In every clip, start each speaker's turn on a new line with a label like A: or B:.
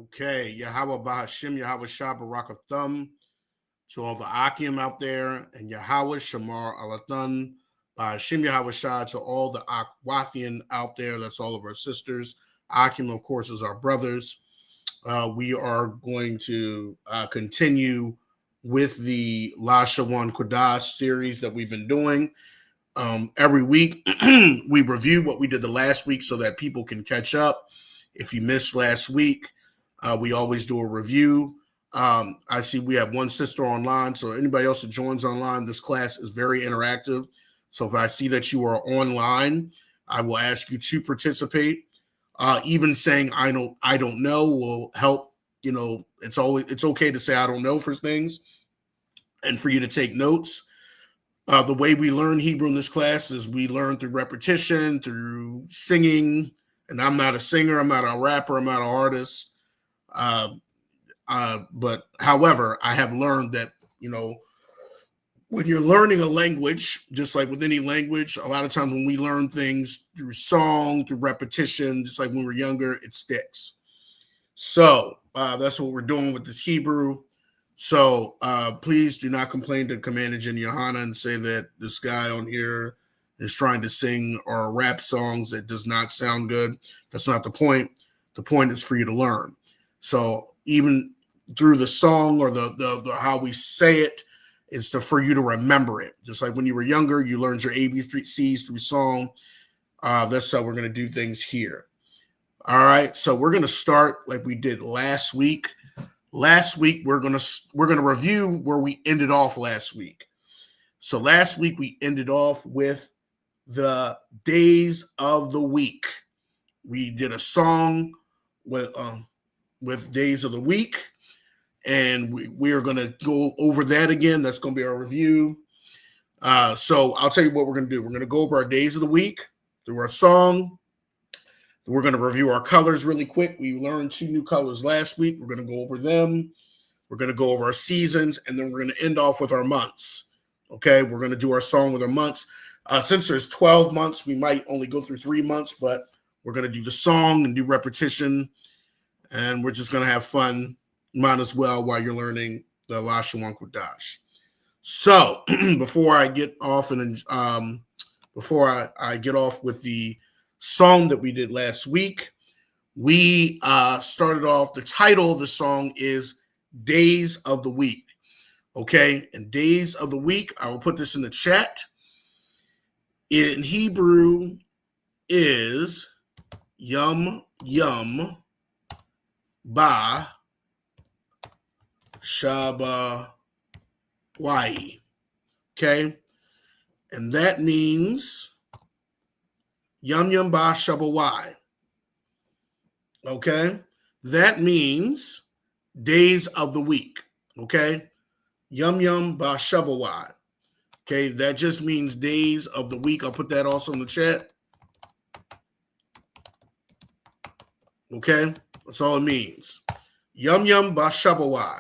A: Okay, Yahweh Bahashim, Yahweh Shah Barakathum, to all the Akim out there, and Yahweh Shamar Alathan, Bahashim Yahweh Shah, to all the Akwathian out there. That's all of our sisters. Akim, of course, is our brothers. We are going to continue with the Lashawan Qadash series that we've been doing. Every week, we review what we did the last week so that people can catch up. If you missed last week, we always do a review. I see we have one sister online, so anybody else that joins online, this class is very interactive. So if I see that you are online, I will ask you to participate. Even saying I don't know will help. You know, it's okay to say I don't know for things, and for you to take notes. The way we learn Hebrew in this class is we learn through repetition, through singing. And I'm not a singer, I'm not a rapper, I'm not an artist. But however, I have learned that, when you're learning a language, just like with any language, a lot of times when we learn things through song, through repetition, just like when we're younger, it sticks. So that's what we're doing with this Hebrew. So please do not complain to Commander Jen Johanna and say that this guy on here is trying to sing or rap songs that does not sound good. That's not the point. The point is for you to learn. So even through the song or the how we say it, is for you to remember it. Just like when you were younger, you learned your ABCs through song. That's how we're going to do things here. All right. So we're going to start like we did last week. Last week we're gonna review where we ended off last week. So last week we ended off with the days of the week. We did a song with days of the week, and we are gonna go over that again. That's gonna be our review. So I'll tell you what we're gonna do. We're gonna go over our days of the week through our song. We're going to review our colors really quick. We learned 2 new colors last week. We're going to go over them. We're going to go over our seasons, and then we're going to end off with our months. Okay, we're going to do our song with our months. Since there's 12 months, we might only go through 3 months, but we're going to do the song and do repetition, and we're just going to have fun. Might as well while you're learning the Lashawan Qadash. So before I get off I get off with the song that we did last week, we started off. The title of the song is Days of the Week. Okay, and Days of the Week, I will put this in the chat. In Hebrew is Yom Yom Ba Shaba Wai. Okay, and that means Yum Yum Ba Shabawai. Okay? That means days of the week. Okay? Yum Yum Ba Shabawai. Okay? That just means days of the week. I'll put that also in the chat. Okay? That's all it means. Yum Yum Ba Shabawai.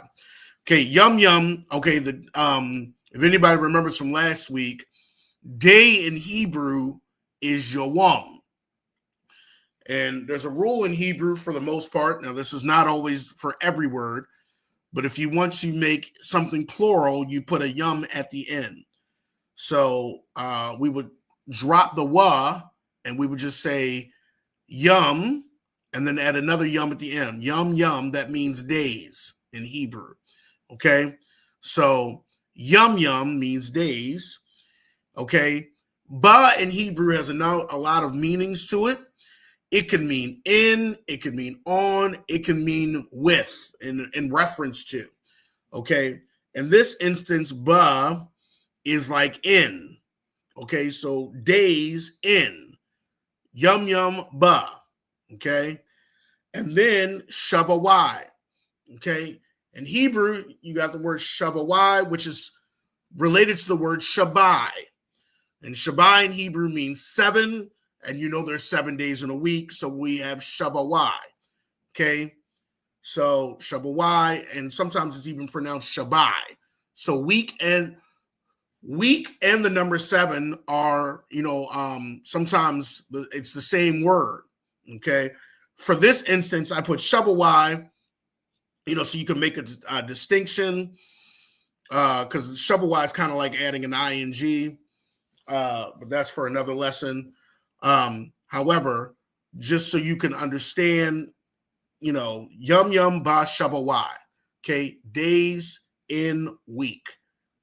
A: Okay, Yum Yum. Okay, if anybody remembers from last week, day in Hebrew is Yawam. And there's a rule in Hebrew for the most part. Now, this is not always for every word, but if you want to make something plural, you put a yum at the end. So we would drop the wa, and we would just say yum, and then add another yum at the end. Yum, yum, that means days in Hebrew. Okay? So yum, yum means days. Okay? Ba in Hebrew has a lot of meanings to it. It can mean in, it can mean on, it can mean with, in reference to. Okay? In this instance, ba is like in. Okay? So days in. Yum yum ba. Okay? And then shabawai. Okay? In Hebrew, you got the word shabawai, which is related to the word shabai. And Shabbai in Hebrew means 7, and there's 7 days in a week, so we have Shabawai. Okay, so Shabawai, and sometimes it's even pronounced Shabbai. So week and the number 7 are, sometimes it's the same word. Okay, for this instance, I put Shabawai so you can make a distinction, because Shabawai is kind of like adding an ing, but that's for another lesson. However, just so you can understand, yum yum ba Shabawai, okay, days in week,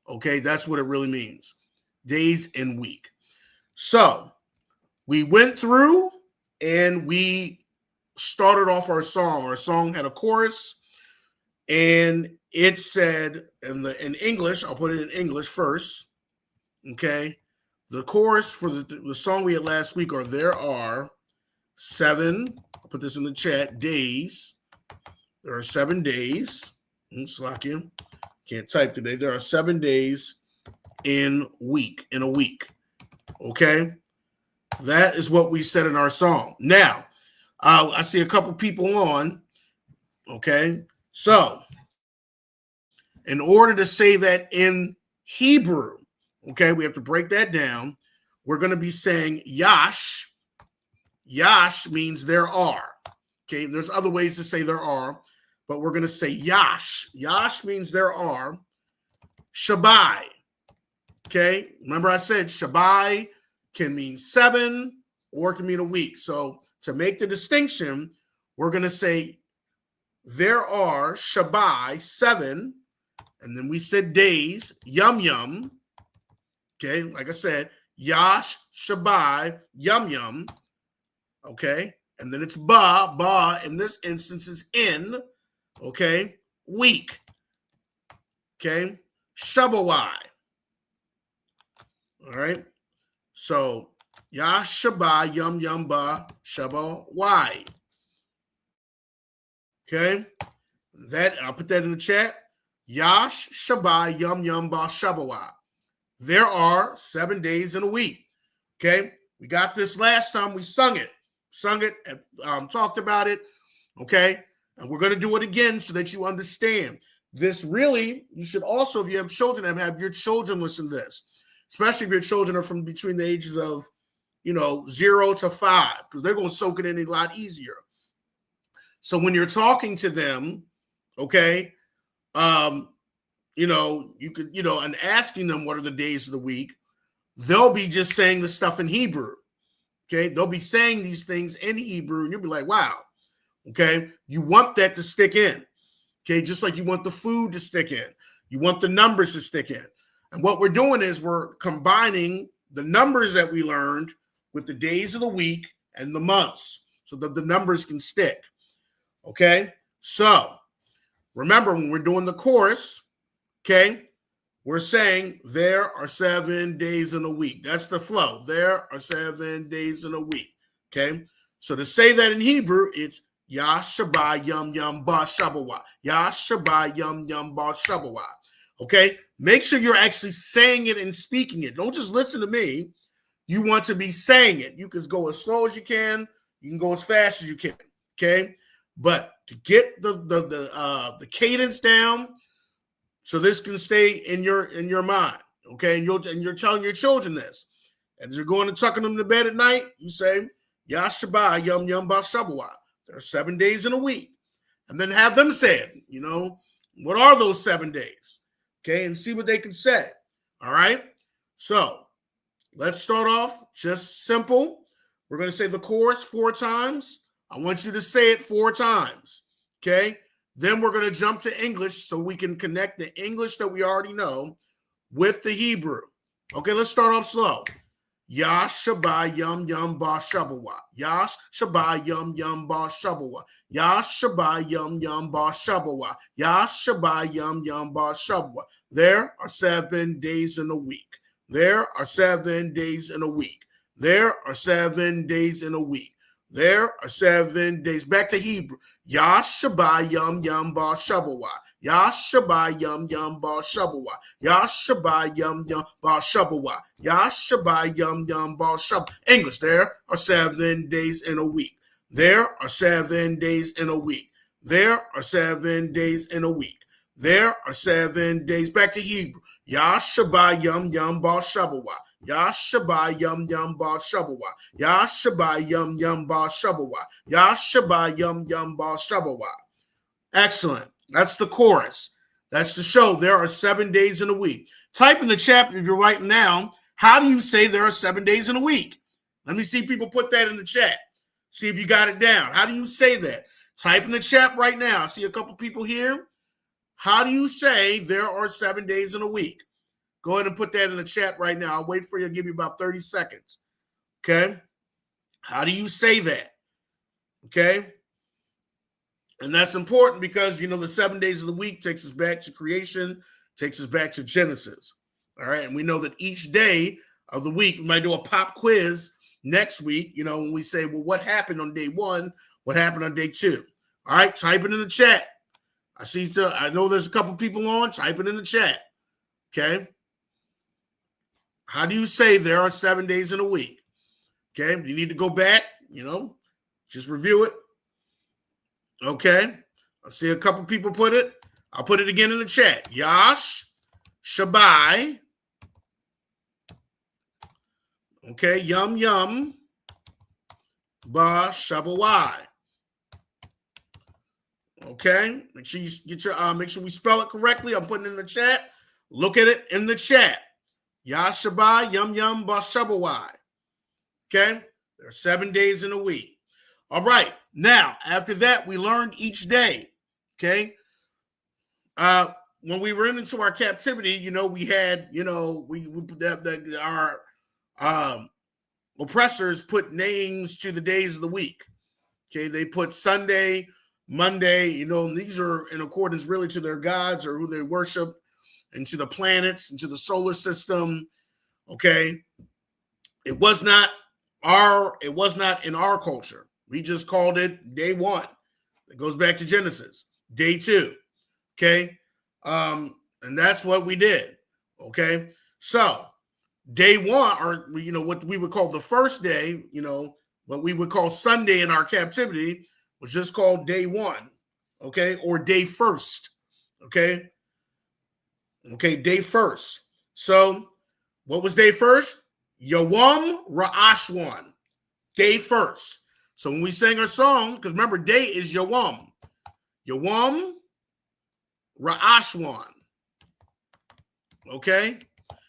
A: okay, that's what it really means, days in week. So we went through and we started off our song. Our song had a chorus, and it said in English, I'll put it in English first, okay? The chorus for the song we had last week are there are 7, I'll put this in the chat, days. There are 7 days. Slacking. Can't type today. There are 7 days in a week. Okay? That is what we said in our song. Now, I see a couple people on. Okay? So, in order to say that in Hebrew, okay, we have to break that down. We're going to be saying yash. Yash means there are. Okay, there's other ways to say there are, but we're going to say yash. Yash means there are. Shabai. Okay, remember I said Shabai can mean 7 or it can mean a week. So to make the distinction, we're going to say there are Shabai 7, and then we said days, yum yum. Okay, like I said, yash, shabai, yum yum. Okay, and then it's ba in this instance is in. Okay, week. Okay, shabawai. All right, so yash, shabai, yum yum, ba, shabawai. Okay, that I'll put that in the chat. Yash, shabai, yum yum, ba, shabawai. There are 7 days in a week. Okay, we got this last time. We sung it, and talked about it. Okay, and we're going to do it again so that you understand. This really, you should also, if you have children, have your children listen to this, especially if your children are from between the ages of, 0 to 5, because they're going to soak it in a lot easier. So when you're talking to them, okay, you could, and asking them what are the days of the week, they'll be just saying the stuff in Hebrew. Okay, they'll be saying these things in Hebrew, and you'll be like, wow. Okay, you want that to stick in. Okay, just like you want the food to stick in, you want the numbers to stick in. And what we're doing is we're combining the numbers that we learned with the days of the week and the months so that the numbers can stick. Okay, so remember when we're doing the chorus, okay, we're saying there are 7 days in a week. That's the flow. There are 7 days in a week. Okay, so to say that in Hebrew, it's Yashabai yum yum ba shabawa. Yashabai yum yum ba shabawa. Okay, make sure you're actually saying it and speaking it. Don't just listen to me. You want to be saying it. You can go as slow as you can. You can go as fast as you can. Okay, but to get the cadence down, so this can stay in your mind. Okay, and you're telling your children this, and as you're going and tucking them to bed at night, you say Yashabai yum yum ba shabawa. There are 7 days in a week. And then have them say it, what are those 7 days? Okay, and see what they can say. All right. So let's start off just simple. We're going to say the chorus 4 times. I want you to say it 4 times. Okay. Then we're going to jump to English so we can connect the English that we already know with the Hebrew. Okay, let's start off slow. Yash shabai yum yum ba shabawa. Yash shabai yum yum ba shabawa. Yash shabai yum yum ba shabawa. Yash shabai yum yum ba shabawa. There are 7 days in a week. There are 7 days in a week. There are 7 days in a week. There are 7 days. Back to Hebrew. Yash shabai yum yum ba shabawa. Yash shabai yum yum ba shabawa. Yash shabai yum yum ba shabawa. Yash shabai yum yum ba shab. English. There are 7 days in a week. There are 7 days in a week. There are 7 days in a week. There are 7 days. Back to Hebrew. Yash shabai yum yum ba shabawa. Yash shabai yum yum ba shabawa. Yash shabai yum yum ba shabawa. Yash shabai yum yum ba shabawa. Excellent. That's the chorus. That's the show. There are 7 days in a week. Type in the chat if you're writing now. How do you say there are 7 days in a week? Let me see people put that in the chat. See if you got it down. How do you say that? Type in the chat right now. I see a couple people here. How do you say there are 7 days in a week? Go ahead and put that in the chat right now. I'll wait for you to give you about 30 seconds. Okay? How do you say that? Okay? And that's important because, the 7 days of the week takes us back to creation, takes us back to Genesis. All right. And we know that each day of the week, we might do a pop quiz next week, when we say, well, what happened on day 1? What happened on day 2? All right. Type it in the chat. I know there's a couple people on. Type it in the chat. Okay. How do you say there are 7 days in a week? Okay. You need to go back, just review it. Okay. I see a couple people put it. I'll put it again in the chat. Yash, Shabai. Okay. Yum, yum. Ba, Shabawai. Okay. Make sure you get your, make sure we spell it correctly. I'm putting it in the chat. Look at it in the chat. Yash, Shabai, yum, yum, ba, Shabawai. Okay. There are 7 days in a week. All right. Now, after that, we learned each day. Okay. When we were into our captivity, we had, our oppressors put names to the days of the week. Okay. They put Sunday, Monday, and these are in accordance really to their gods or who they worship, and to the planets and to the solar system. Okay. It was not in our culture. We just called it day 1. It goes back to Genesis. Day 2. Okay. And that's what we did. Okay. So day 1, or what we would call the first day, what we would call Sunday in our captivity, was just called day 1. Okay. Or day first. Okay. Okay. Day first. So what was day first? Yawam Ra'ashwan. Day first. So when we sang our song, because remember, day is Yawam. Yawam Ra'ashwan. Okay?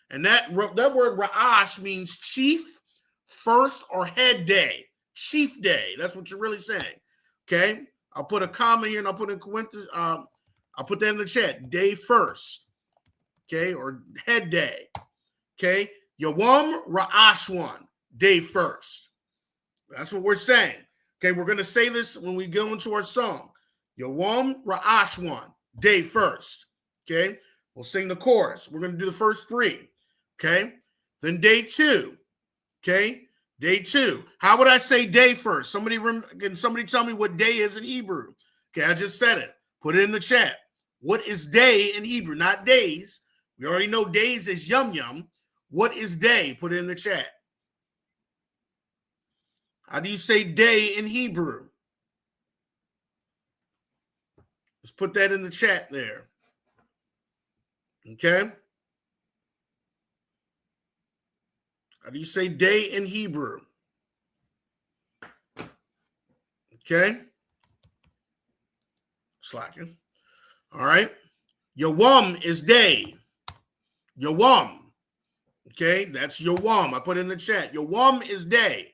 A: And that word Ra'ash means chief, first, or head day. Chief day. That's what you're really saying. Okay? I'll put a comma here and I'll put in I'll put that in the chat. Day first. Okay? Or head day. Okay? Yawam Ra'ashwan. Day first. That's what we're saying. Okay, we're going to say this when we go into our song. Yawam Ra'ashwan, day first. Okay, we'll sing the chorus. We're going to do the first 3. Okay, then day 2. Okay, day 2. How would I say day first? Can somebody tell me what day is in Hebrew? Okay, I just said it. Put it in the chat. What is day in Hebrew? Not days. We already know days is yum yum. What is day? Put it in the chat. How do you say day in Hebrew? Let's put that in the chat there. Okay. How do you say day in Hebrew? Okay. Slacking. All right. Yawam is day. Yawam. Okay. That's Yawam. I put it in the chat. Yawam is day.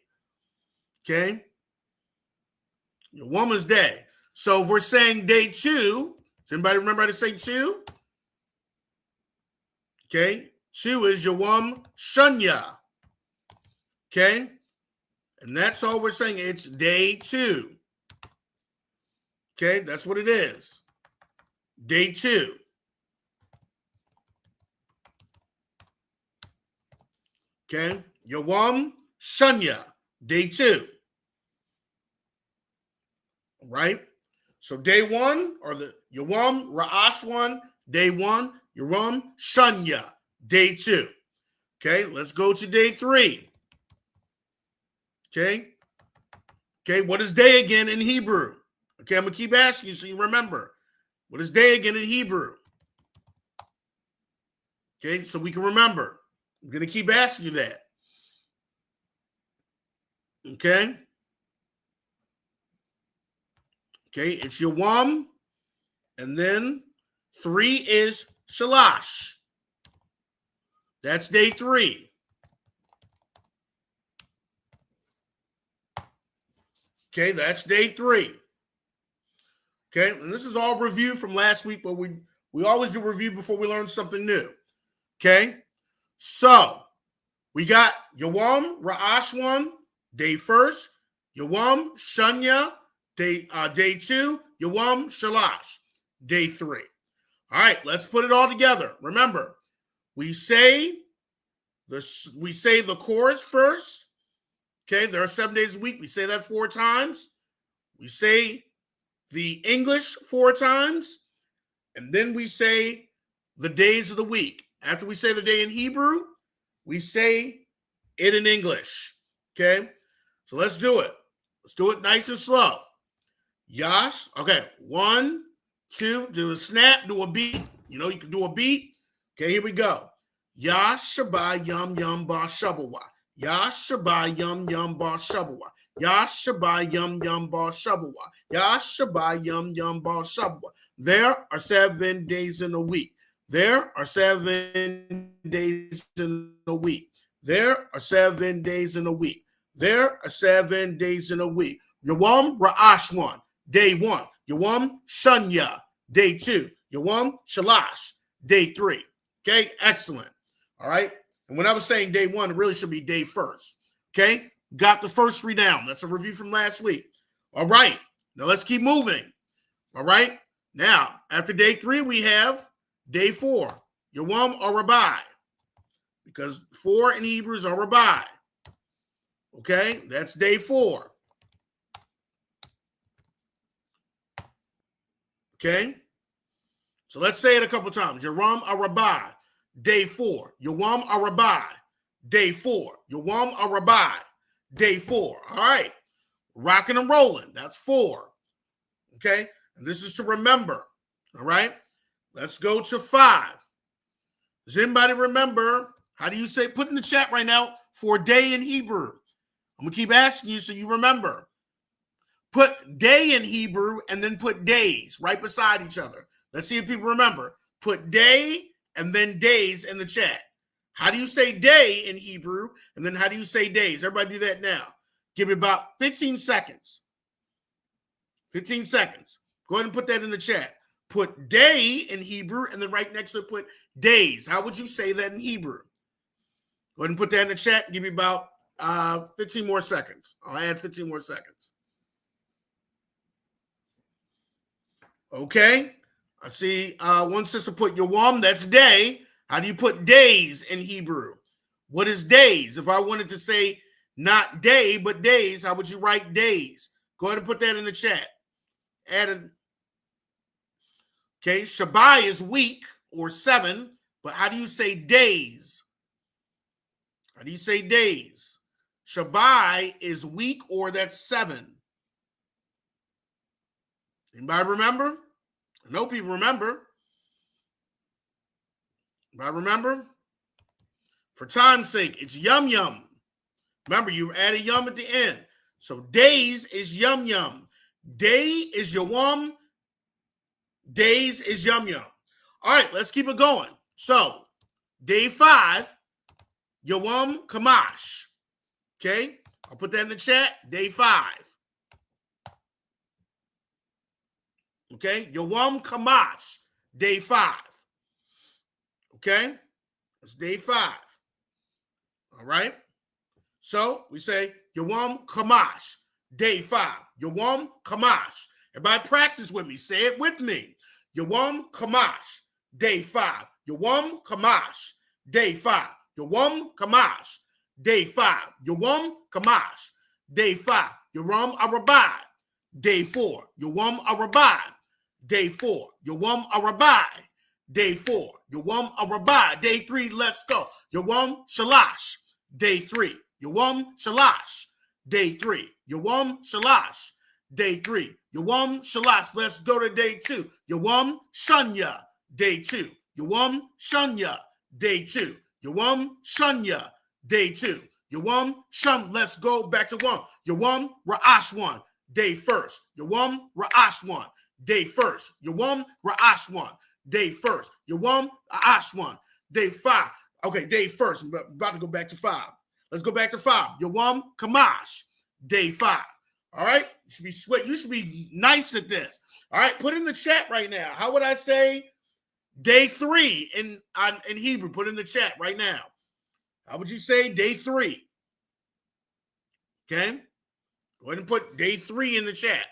A: Okay. Yawam is day. So if we're saying day 2, does anybody remember how to say 2? Okay. 2 is Yawam Shunya. Okay. And that's all we're saying. It's day 2. Okay. That's what it is. Day 2. Okay. Yawam Shunya. Day 2. All right. So day 1, or the Yawam Ra'ashwan, day 1, Yawam Shunya, day 2. Okay, let's go to day 3. Okay. Okay, what is day again in Hebrew? Okay, I'm going to keep asking you so you remember. What is day again in Hebrew? Okay, so we can remember. I'm going to keep asking you that. Okay. Okay, it's Yawam And then 3 is Shalash. That's day 3. Okay, that's day 3. Okay, and this is all review from last week, but we always do review before we learn something new. Okay, so we got Yawam Ra'ashwan, day 1st, Yawam Shunya, day 2, Yawam Shalash, day 3. All right, let's put it all together. Remember, we say the chorus first. Okay, there are 7 days a week. We say that 4 times. We say the English 4 times, and then we say the days of the week. After we say the day in Hebrew, we say it in English. Okay, so let's do it. Let's do it nice and slow. Yash. Okay, 1, 2. Do a snap. Do a beat. You know you can do a beat. Okay, here we go. Yash Shabbat Yum Yum Ba Shabawa. Yash Shabbat Yum Yum Ba Shabawa. Yash Shabbat Yum Yum Ba Shabawa. Yash Shabbat Yum Yum Ba Shabawa. There are 7 days in a week. There are 7 days in a week. There are 7 days in a week. There are 7 days in a week. Yawam Ra'ashwan, day 1. Yawam Shunya, day 2. Yawam Shalash, day 3. Okay, excellent. All right. And when I was saying day 1, it really should be day 1st. Okay, got the first 3 down. That's a review from last week. All right. Now let's keep moving. All right. Now, after day 3, we have day 4. Yawam or Rabbi. Because 4 in Hebrew is a Rabbi. Okay, that's day 4. Okay, so let's say it a couple times. Yawam Arabai, day 4. Yawam Arabai, day 4. Yawam Arabai, day 4. All right, rocking and rolling. That's 4. Okay, and this is to remember. All right, let's go to 5. Does anybody remember? How do you say? Put in the chat right now for day in Hebrew. I'm gonna keep asking you so you remember. Put day in Hebrew and then put days right beside each other. Let's see if people remember. Put day and then days in the chat. How do you say day in Hebrew? And then how do you say days? Everybody do that now. Give me about 15 seconds. 15 seconds. Go ahead and put that in the chat. Put day in Hebrew and then right next to it put days. How would you say that in Hebrew? Go ahead and put that in the chat and give me about 15 more seconds. I'll add 15 more seconds. Okay. I see one sister put Yawam, that's day. How do you put days in Hebrew? What is days? If I wanted to say not day, but days, how would you write days? Go ahead and put that in the chat. Add it. Okay. Shabbai is week or 7, but how do you say days? How do you say days? Shabbai is week or that's 7. Anybody remember? I know people remember. Anybody remember? For time's sake, it's yum yum. Remember, you add a yum at the end. So days is yum yum. Day is yawam. Days is yum yum. All right, let's keep it going. So day 5, yawam kamash. Okay, I'll put that in the chat. Day 5. Okay, Yawam Kamash, day 5. Okay, that's day 5. All right. So we say Yawam Kamash, day 5. Yawam Kamash. Everybody practice with me. Say it with me. Yawam Kamash, day 5. Yawam Kamash, day 5. Yawam Kamash, day 5. Yawam Kamash, day 5. Yawam Arabai, day 4. Yawam Arabai, day 4. Yawam Arabai, day 4. Yawam Arabai, day 3. Let's go. Yawam Shalash, day 3. Yawam Shalash, day 3. Yawam Shalash, day 3. Yawam Shalash. Let's go to day 2. Yawam Shunya, day 2. Yawam Shunya, day 2. Yawam Shunya, day 2. Yawam Shum. Let's go back to 1. Yawam Ra'ashwan, day 1st. Yawam Ra'ashwan, day first. Yawam Ra'ashwan, day first. Yawam Ra'ashwan, day 5. Okay, day first. I'm about to go back to 5. Let's go back to 5. Yawam Kamash, day 5. All right, you should be sweet. You should be nice at this. All right, put in the chat right now. How would I say day 3 in Hebrew? Put in the chat right now. How would you say day 3? Okay, go ahead and put day 3 in the chat.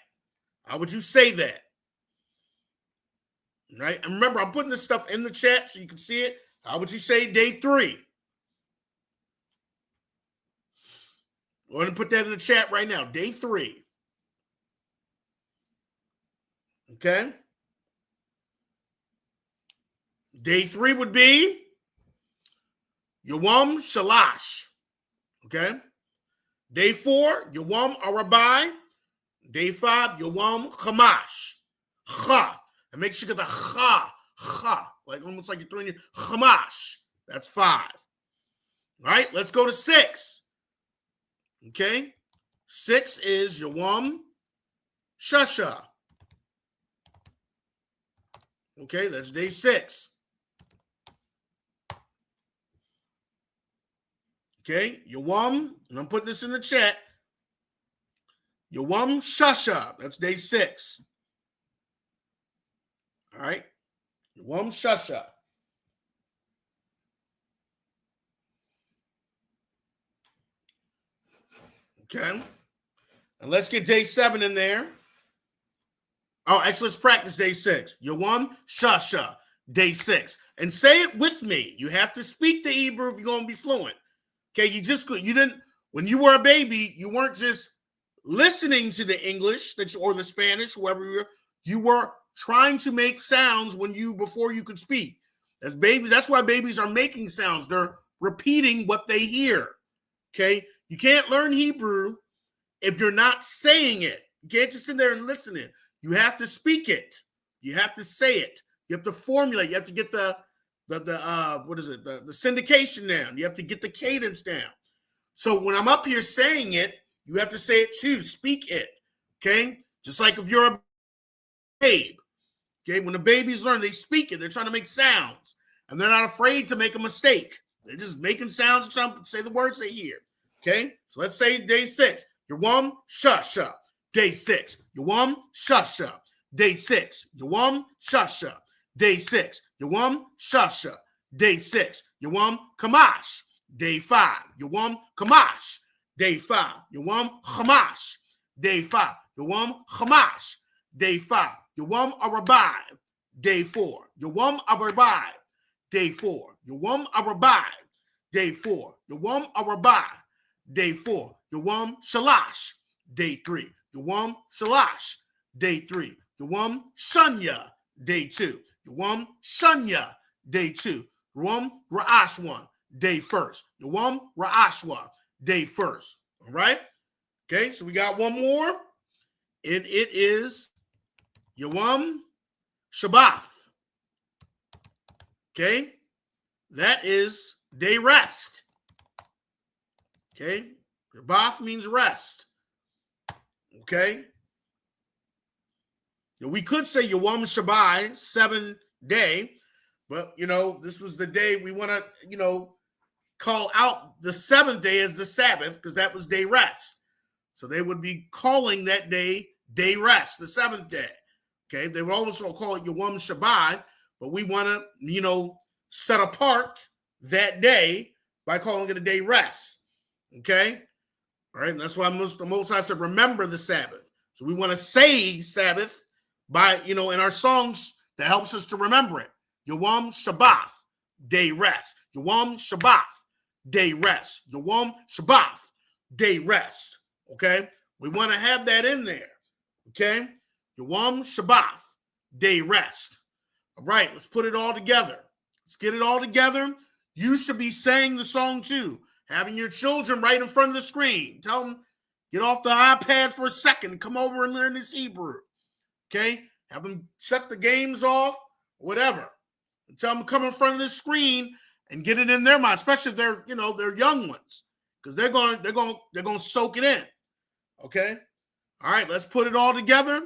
A: How would you say that? All right, and remember, I'm putting this stuff in the chat so you can see it. How would you say day 3? Go ahead and put that in the chat right now. Day 3. Okay. Day 3 would be Yawam Shalash. Okay. Day 4, Yawam Arabai. Day 5, Yawam Chamash. Cha. And make sure you get the cha, like almost like you're throwing your Chamash. That's 5. All right, let's go to 6. Okay. 6 is Yawam Shasha. Okay, that's day 6. Okay, Yawam, and I'm putting this in the chat. Yawam Shasha, that's day 6. All right, Yawam Shasha. Okay, and let's get day 7 in there. Oh, actually, let's practice day 6. Yawam Shasha, day 6. And say it with me. You have to speak the Hebrew if you're going to be fluent. Okay, you didn't, when you were a baby, you weren't just listening to the English or the Spanish, whoever you were trying to make sounds before you could speak. As babies, that's why babies are making sounds. They're repeating what they hear. Okay, you can't learn Hebrew if you're not saying it. You can't just sit there and listen it. You have to speak it. You have to say it. You have to formulate. You have to get the syndication down. You have to get the cadence down. So when I'm up here saying it, you have to say it too. Speak it. Okay? Just like if you're a babe. Okay? When the babies learn, they speak it. They're trying to make sounds. And they're not afraid to make a mistake. They're just making sounds and trying to say the words they hear. Okay? So let's say day 6. Yawam Shasha. Day 6. Yawam Shasha. Day 6. Yawam Shasha. Day 6, Yawam Shasha. Day 6, Yawam Kamash. Day 5, Yawam Kamash. Day 5, Yawam Chamash. Day 5, Yawam Chamash. Day 5, Yawam Arabai. Day 4, Yawam Arabai. Day 4, Yawam Arabai. Day 4, Yawam Arabai. Day 4, Yawam Shalash. Day 3, Yawam Shalash. Day 3, Yawam Shanya. Day 2, Yawam Shanya, day 2. Yawam Ra'ashwan, day 1st. Yawam Ra'ashwa, day 1st. All right? Okay, so we got one more. And it is Yawam Shabbath. Okay? That is day rest. Okay? Shabbath means rest. Okay? We could say Yawam Shabbai, 7th day, but, this was the day we want to, call out the 7th day as the Sabbath because that was day rest. So they would be calling that day rest, the 7th day. Okay, they would also call it Yawam Shabbai, but we want to, set apart that day by calling it a day rest. Okay, all right, and that's why the Most High said, remember the Sabbath. So we want to say Sabbath by, in our songs that helps us to remember it. Yawam Shabbath, day rest. Yawam Shabbath, day rest. Yawam Shabbath, day rest. Okay? We want to have that in there. Okay? Yawam Shabbath, day rest. All right, let's put it all together. Let's get it all together. You should be saying the song too. Having your children right in front of the screen. Tell them, get off the iPad for a second. Come over and learn this Hebrew. Okay? Have them shut the games off, whatever. And tell them to come in front of the screen and get it in their mind, especially if they're, they're young ones, because they're going to soak it in. Okay? All right, let's put it all together.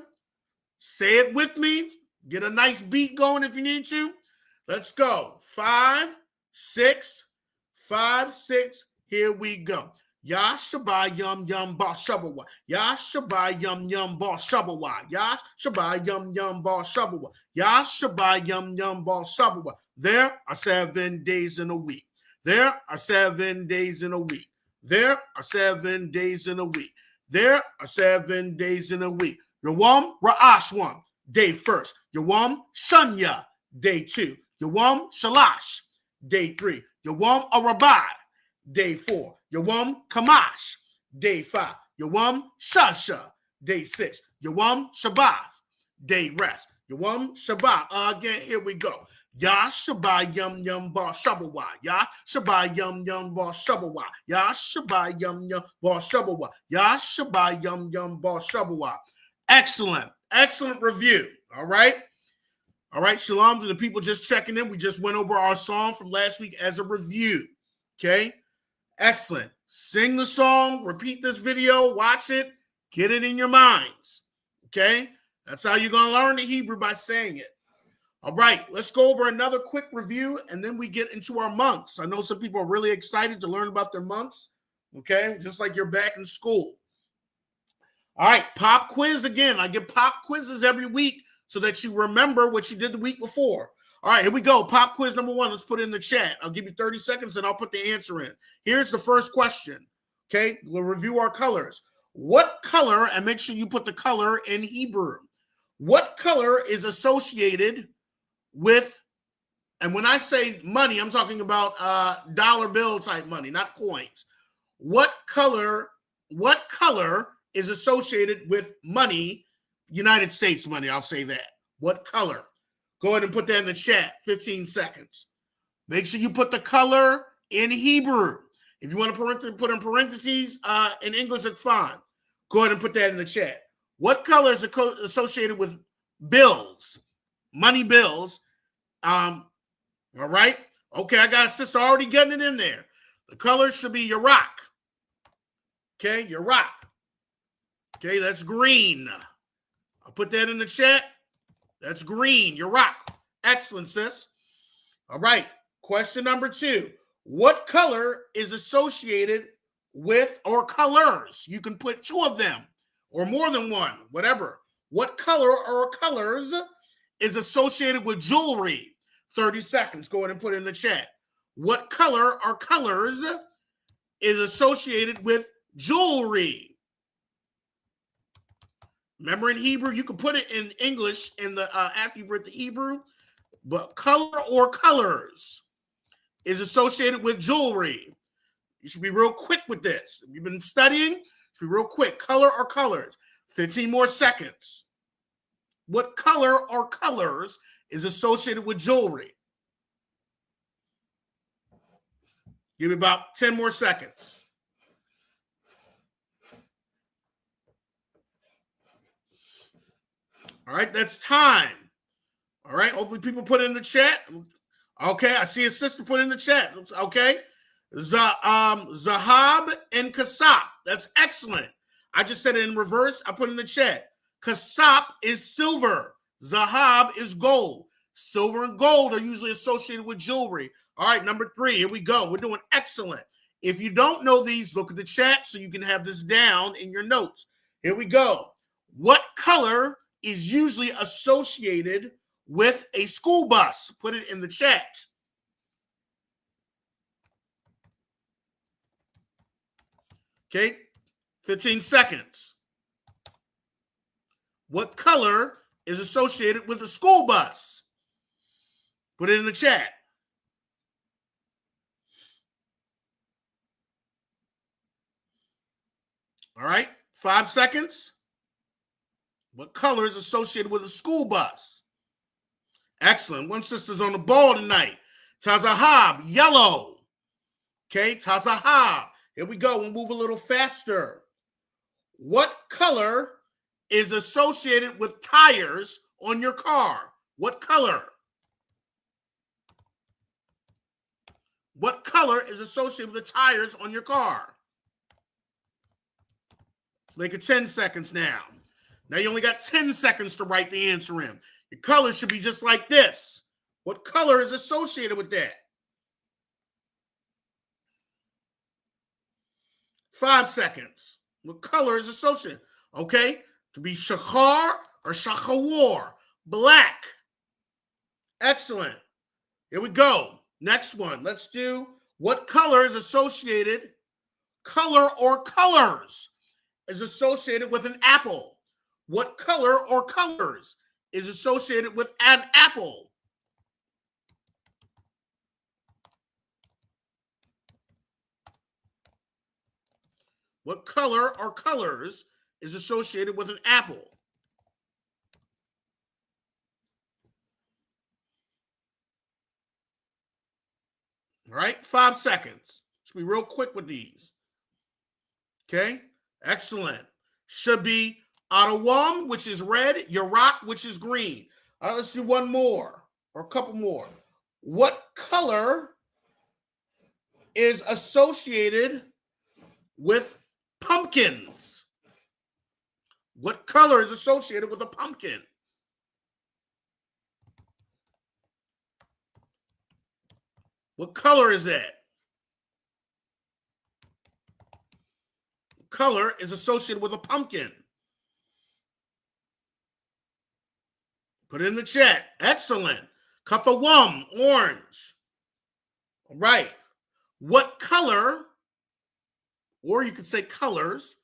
A: Say it with me. Get a nice beat going if you need to. Let's go. 5, 6, 5, 6. Here we go. Ya shaba yum yum ba shabawa. Ya shaba yum yum ba shabawa. Ya shaba yum yum ba shabawa. Ya shaba yum yum ba shabawa. There are 7 days in a week. There are 7 days in a week. There are 7 days in a week. There are 7 days in a week. Yawam Ra'ashwan, day 1st. Yawam Shunya, day 2. Yawam Shalash, day 3. Yawam Arabai, day 4. Yawam Kamash, day 5. Yawam Shasha, day 6. Yawam Shabbath, day rest. Yawam Shabbat. Again, here we go. Ya Shabbat yum yum ba shabawa. Ya Shabbat yum yum ba shabawa. Ya Shabbat yum yum ba shabawa. Ya Shabbat yum yum ba shabawa. Excellent. Excellent review. All right. All right. Shalom to the people just checking in. We just went over our song from last week as a review. Okay. Excellent. Sing the song, repeat this video, watch it, get it in your minds. Okay. That's how you're going to learn the Hebrew, by saying it. All right. Let's go over another quick review and then we get into our months. I know some people are really excited to learn about their months. Okay. Just like you're back in school. All right, pop quiz again. I give pop quizzes every week so that you remember what you did the week before. All right, here we go. Pop quiz number 1. Let's put it in the chat. I'll give you 30 seconds and I'll put the answer in. Here's the first question. Okay, we'll review our colors. What color, and make sure you put the color in Hebrew. What color is associated with, and when I say money, I'm talking about dollar bill type money, not coins. What color is associated with money, United States money, I'll say that. What color? Go ahead and put that in the chat, 15 seconds. Make sure you put the color in Hebrew. If you want to put in parentheses in English, it's fine. Go ahead and put that in the chat. What color is associated with bills, money bills? All right. Okay, I got a sister already getting it in there. The color should be Iraq. Okay, Iraq. Okay, that's green. I'll put that in the chat. That's green. You're rock. Excellent, sis. All right. Question number 2. What color is associated with, or colors? You can put 2 of them or more than one, whatever. What color or colors is associated with jewelry? 30 seconds. Go ahead and put it in the chat. What color or colors is associated with jewelry? Remember, in Hebrew, you can put it in English in the after you've read the Hebrew, but color or colors is associated with jewelry. You should be real quick with this. If you've been studying, should be real quick. Color or colors. 15 more seconds. What color or colors is associated with jewelry? Give me about 10 more seconds. All right, that's time. All right, hopefully people put it in the chat. Okay, I see a sister put it in the chat. Okay, Zahab and Kasap. That's excellent. I just said it in reverse. I put it in the chat. Kasap is silver. Zahab is gold. Silver and gold are usually associated with jewelry. All right, number 3. Here we go. We're doing excellent. If you don't know these, look at the chat so you can have this down in your notes. Here we go. What color is usually associated with a school bus? Put it in the chat. Okay, 15 seconds. What color is associated with a school bus? Put it in the chat. All right, 5 seconds. What color is associated with a school bus? Excellent. One sister's on the ball tonight. Tazahab, yellow. Okay, Tazahab. Here we go. We'll move a little faster. What color is associated with tires on your car? What color? What color is associated with the tires on your car? Let's make it 10 seconds now. Now you only got 10 seconds to write the answer in. Your color should be just like this. What color is associated with that? 5 seconds. What color is associated? Okay, to be shachar or shachawar, black. Excellent. Here we go. Next one. Let's do what color is associated, color or colors is associated with an apple. What color or colors is associated with an apple? What color or colors is associated with an apple? All right, 5 seconds. Should be real quick with these. Okay, excellent. Should be Adawam, which is red, Yarak, which is green. All right, let's do one more or a couple more. What color is associated with pumpkins? What color is associated with a pumpkin? What color is that? Color is associated with a pumpkin. Put it in the chat. Excellent. Kathawam, orange. All right. What color, or you could say colors,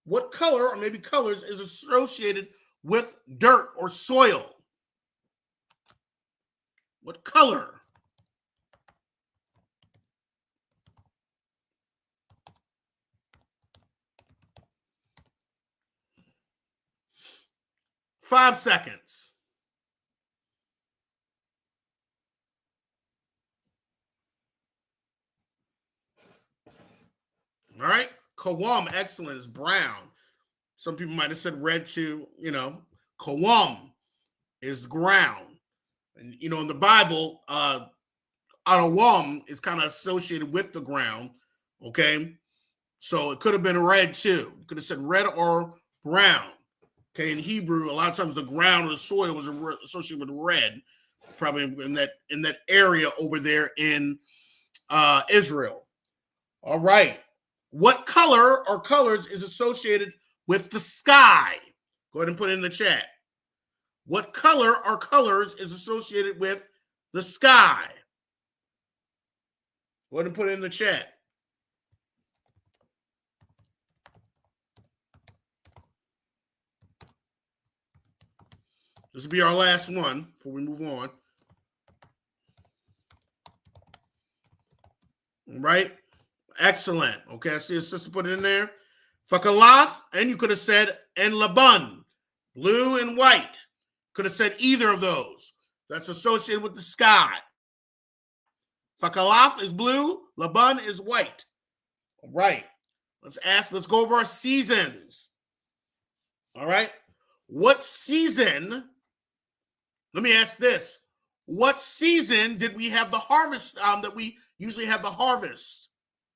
A: what color or maybe colors is associated with dirt or soil? What color? Five seconds. All right. Kawam, excellent, is brown. Some people might have said red too, Kawam is ground. And, in the Bible, Adawam is kind of associated with the ground, okay? So it could have been red too. You could have said red or brown. Okay, in Hebrew, a lot of times the ground or the soil was associated with red, probably in that area over there in Israel. All right. What color or colors is associated with the sky? Go ahead and put it in the chat. What color or colors is associated with the sky? Go ahead and put it in the chat. This will be our last one before we move on. All right. Excellent. Okay, I see a sister put it in there. Fakalath, and you could have said and Laban, blue and white. Could have said either of those. That's associated with the sky. Fakalath is blue, Laban is white. All right. Let's go over our seasons. All right. What season? Let me ask this. What season did we have the harvest that we usually have the harvest?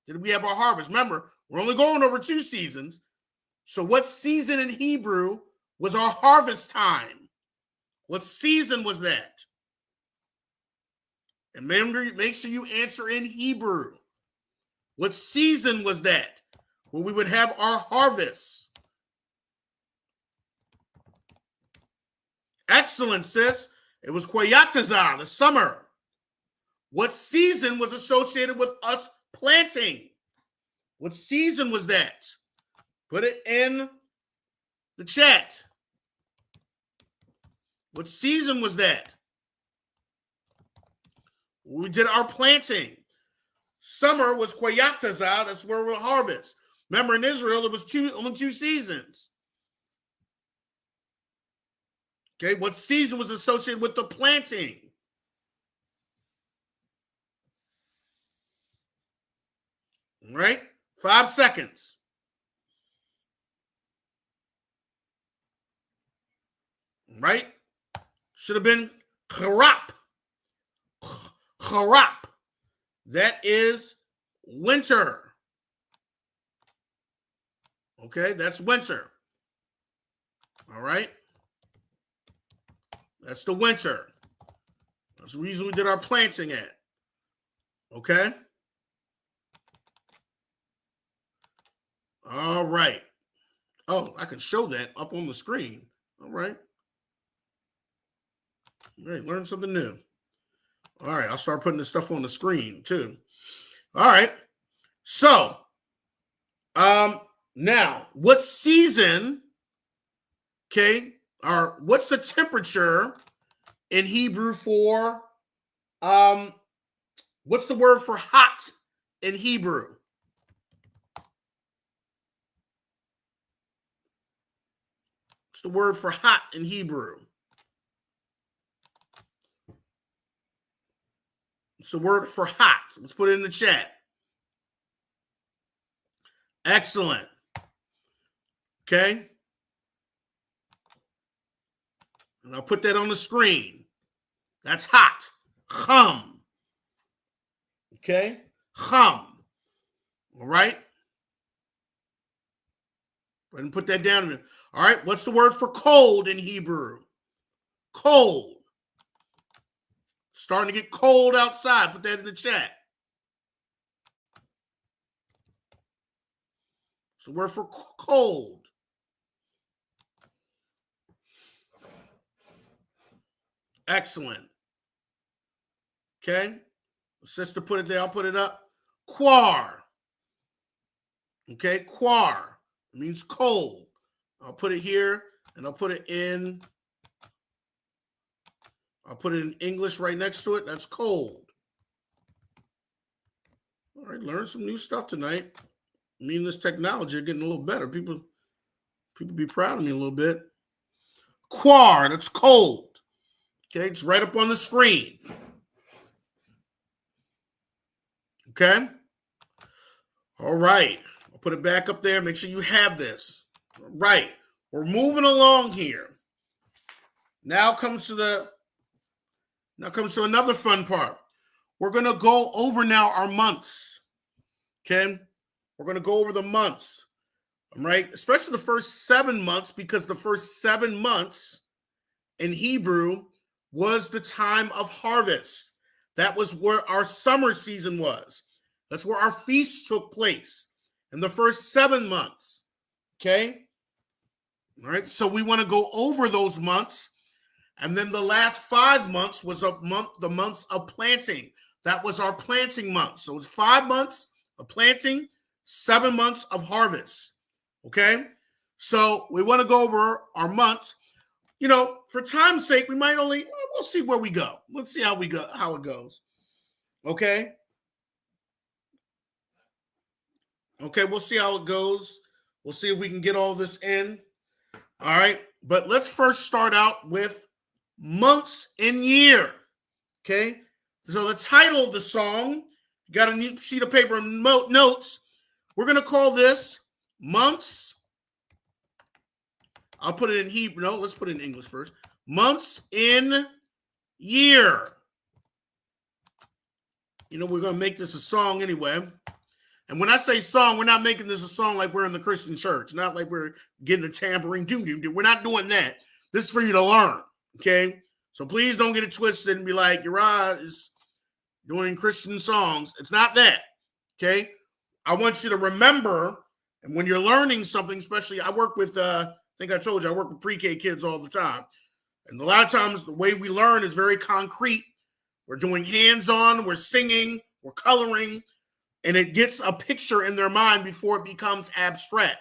A: Did we have our harvest? Remember, we're only going over 2 seasons. So what season in Hebrew was our harvest time? What season was that? And remember, make sure you answer in Hebrew. What season was that where we would have our harvest? Excellent, sis. It was Kwayatazah, the summer. What season was associated with us planting? What season was that? Put it in the chat. What season was that? We did our planting. Summer was Kwayatazah. That's where we'll harvest. Remember, in Israel, it was only 2 seasons. Okay, what season was associated with the planting? All right, 5 seconds. All right, should have been Charap. Charap. That is winter. Okay, that's winter. All right. That's the winter. That's the reason we did our planting at. Okay. All right. Oh, I can show that up on the screen. All right. Hey, learn something new. All right. I'll start putting this stuff on the screen too. All right. So, now what season, okay, or what's the temperature in Hebrew for, what's the word for hot in Hebrew? What's the word for hot in Hebrew? It's the word for hot. Let's put it in the chat. Excellent. Okay. And I'll put that on the screen. That's hot. Chum. Okay. Chum. All right. Go ahead and put that down. All right. What's the word for cold in Hebrew? Cold. Starting to get cold outside. Put that in the chat. It's the word for cold. Excellent. Okay. Sister put it there. I'll put it up. Quar. Okay. Quar. It means cold. I'll put it here and I'll put it in English right next to it. That's cold. All right, learn some new stuff tonight. Me and this technology are getting a little better. People be proud of me a little bit. Quar, that's cold. Okay, it's right up on the screen. Okay. All right. I'll put it back up there. Make sure you have this. All right. We're moving along here. Now comes to another fun part. We're going to go over now our months. Okay? We're going to go over the months. All right? Especially the first 7 months, because the first 7 months in Hebrew was the time of harvest. That was where our summer season was. That's where our feasts took place in the first 7 months. Okay? All right? So we want to go over those months. And then the last 5 months was the months of planting. That was our planting month. So it's 5 months of planting, 7 months of harvest. Okay? So we want to go over our months. You know, for time's sake, we'll see where we go. Let's see how it goes. Okay? Okay, we'll see how it goes. We'll see if we can get all this in. All right? But let's first start out with months in year. Okay? So the title of the song, you got a neat sheet of paper and notes. We're going to call this Months. I'll put it in Hebrew. No, let's put it in English first. Months in year. You know, we're going to make this a song anyway. And when I say song, we're not making this a song like we're in the Christian church. Not like we're getting a tambourine. We're not doing that. This is for you to learn. Okay? So please don't get it twisted and be like, Uriah is doing Christian songs. It's not that. Okay? I want you to remember, and when you're learning something, especially I work with, I think I told you, I work with pre-K kids all the time. And a lot of times the way we learn is very concrete. We're doing hands-on, we're singing, we're coloring, and it gets a picture in their mind before it becomes abstract.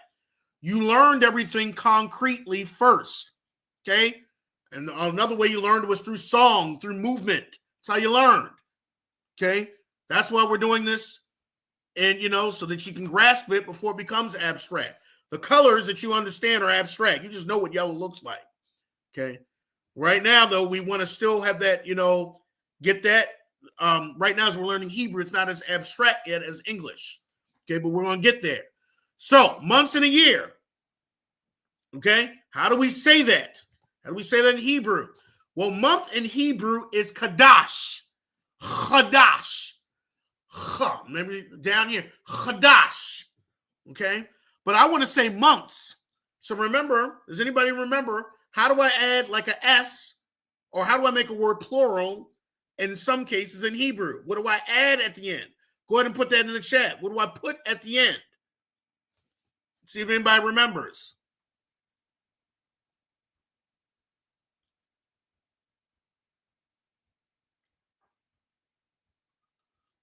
A: You learned everything concretely first. Okay? And another way you learned was through song, through movement. That's how you learned. Okay? That's why we're doing this. And, you know, so that you can grasp it before it becomes abstract. The colors that you understand are abstract. You just know what yellow looks like. Okay? Right now, though, we want to still have that, you know, get that. Right now, as we're learning Hebrew, it's not as abstract yet as English. Okay? But we're going to get there. So, months in a year. Okay? How do we say that? How do we say that in Hebrew? Well, month in Hebrew is Qadash. Qadash. Maybe down here. Qadash. Okay? But I want to say months. So remember, does anybody remember, how do I add like a S, or how do I make a word plural in some cases in Hebrew? What do I add at the end? Go ahead and put that in the chat. What do I put at the end? See if anybody remembers.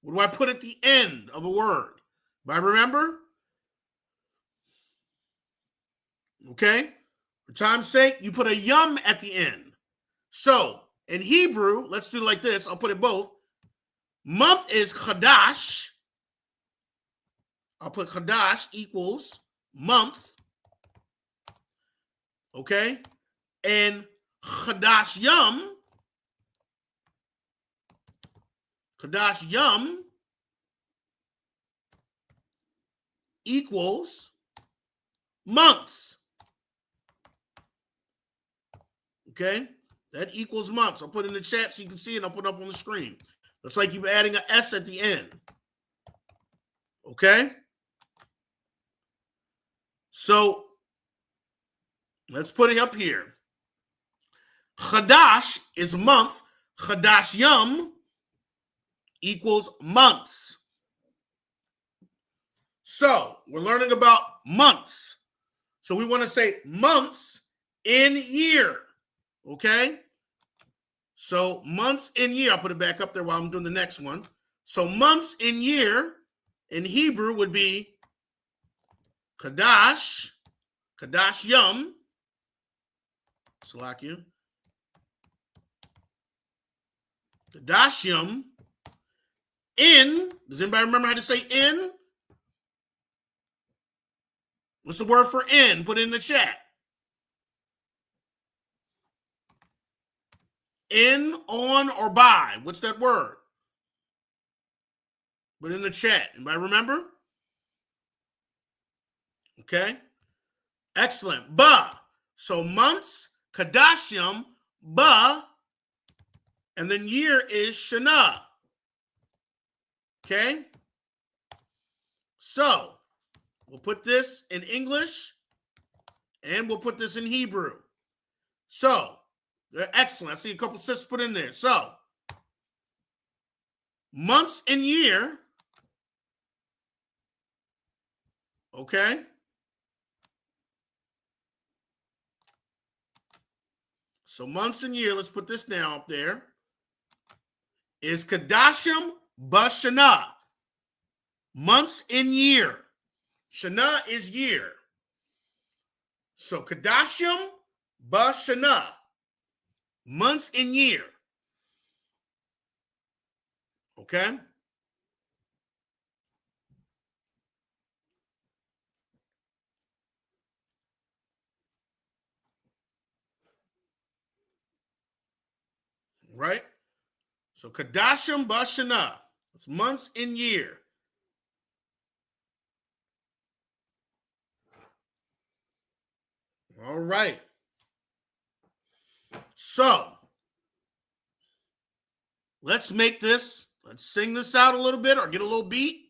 A: What do I put at the end of a word? Do I remember? Okay. For time's sake, you put a yum at the end. So in Hebrew, let's do it like this. I'll put it both. Month is Qadash. I'll put Qadash equals month. Okay. And Qadash Yum equals months. Okay, that equals months. I'll put it in the chat so you can see it. I'll put it up on the screen. Looks like you're adding an S at the end. Okay, so let's put it up here. Qadash is month. Qadash Yum equals months. So we're learning about months. So we want to say months in year. Okay? So months in year. I'll put it back up there while I'm doing the next one. So months in year in Hebrew would be Qadash Yum. Salakia. Qadash Yum. In. Does anybody remember how to say in? What's the word for in? Put it in the chat. In, on, or by. What's that word? Put it in the chat. Anybody remember? Okay. Excellent. Ba. So months, Kadashim, ba, and then year is Shana. Okay. So we'll put this in English and we'll put this in Hebrew. So they're excellent. I see a couple sisters put in there. So months and year. Okay. So months and year, let's put this now up there, is Kadashim Bashana. Months in year. Shana is year. So Kadashim Bashana. Months in year. Okay? Right? So Kadashim Bashana. It's months in year. All right. So let's make this, let's sing this out a little bit or get a little beat.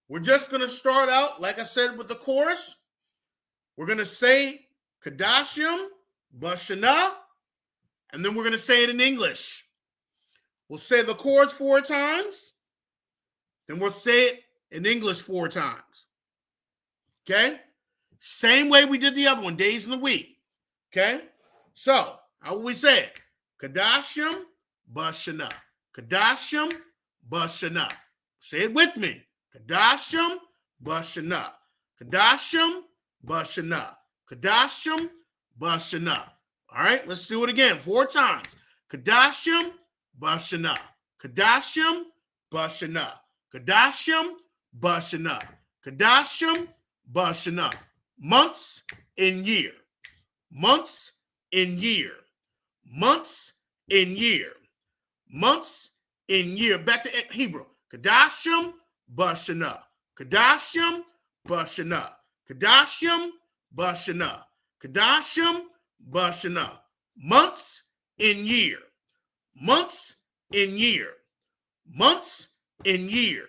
A: We're just going to start out, like I said, with the chorus. We're going to say Kadashim Bashana, and then we're going to say it in English. We'll say the chorus 4 times, then we'll say it in English 4 times. Okay? Same way we did the other one, days in the week. Okay? So, how will we say it? Kadashim Bashana. Kadashim Bashana. Say it with me. Kadashim Bashana. Kadashim Bashana. Kadashim Bashana. All right, let's do it again 4 times. Kadashim Bashana. Kadashim Bashana. Kadashim Bashana. Kadashim Bashana. Months in year. Months in year. Months in year. Months in year. Back to Hebrew. Kadashim Bashana. Kadashim Bashana. Kadashim Bashana. Kadashim Bashana. Months in year. Months in year. Months in year.